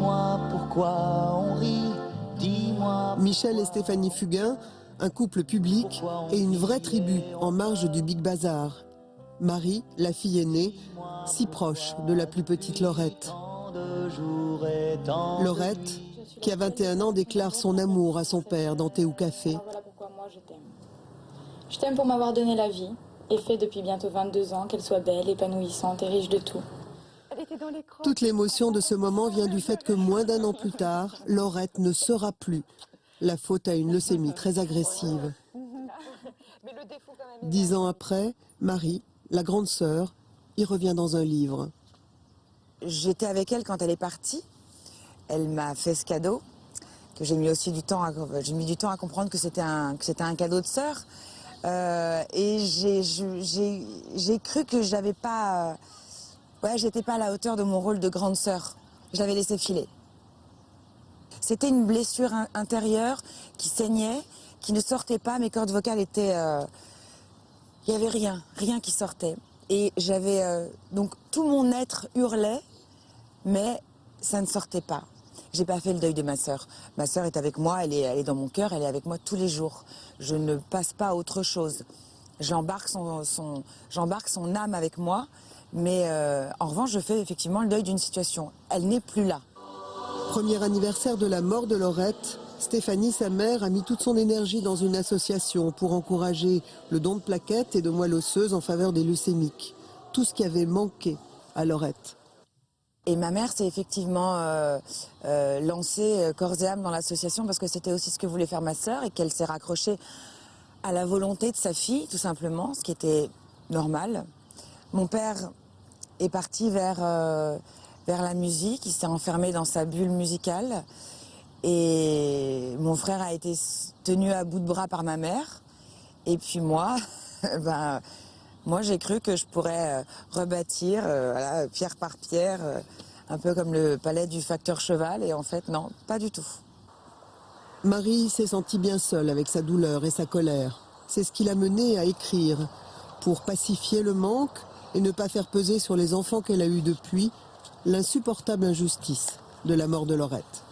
Dis-moi pourquoi on rit, dis-moi. Michel et Stéphanie Fugain, un couple public et une vraie tribu en marge du Big Bazar. Marie, la fille aînée, si proche de la plus petite Laurette. Laurette, qui à 21 ans déclare son amour à son père dans Thé ou Café. Voilà pourquoi moi je t'aime. Je t'aime pour m'avoir donné la vie et fait depuis bientôt 22 ans qu'elle soit belle, épanouissante et riche de tout. Toute l'émotion de ce moment vient du fait que moins d'un an plus tard, Laurette ne sera plus. La faute à une leucémie très agressive. 10 ans après, Marie, la grande sœur, y revient dans un livre. J'étais avec elle quand elle est partie. Elle m'a fait ce cadeau, que j'ai mis aussi du temps à comprendre que c'était un cadeau de sœur. Et j'ai cru que j'avais pas... j'étais pas à la hauteur de mon rôle de grande sœur. Je l'avais laissé filer. C'était une blessure intérieure qui saignait, qui ne sortait pas. Mes cordes vocales étaient... Il n'y avait rien qui sortait. Et j'avais... donc tout mon être hurlait, mais ça ne sortait pas. J'ai pas fait le deuil de ma sœur. Ma sœur est avec moi, elle est dans mon cœur, elle est avec moi tous les jours. Je ne passe pas à autre chose. J'embarque son âme avec moi, mais en revanche, je fais effectivement le deuil d'une situation. Elle n'est plus là. Premier anniversaire de la mort de Laurette, Stéphanie, sa mère, a mis toute son énergie dans une association pour encourager le don de plaquettes et de moelle osseuse en faveur des leucémiques. Tout ce qui avait manqué à Laurette. Et ma mère s'est effectivement lancée corps et âme dans l'association parce que c'était aussi ce que voulait faire ma sœur et qu'elle s'est raccrochée à la volonté de sa fille, tout simplement, ce qui était normal. Mon père est parti vers la musique, il s'est enfermé dans sa bulle musicale et mon frère a été tenu à bout de bras par ma mère. Et puis moi, moi, j'ai cru que je pourrais rebâtir, pierre par pierre, un peu comme le palais du facteur cheval. Et en fait, non, pas du tout. Marie s'est sentie bien seule avec sa douleur et sa colère. C'est ce qui l'a menée à écrire, pour pacifier le manque et ne pas faire peser sur les enfants qu'elle a eus depuis l'insupportable injustice de la mort de Laurette.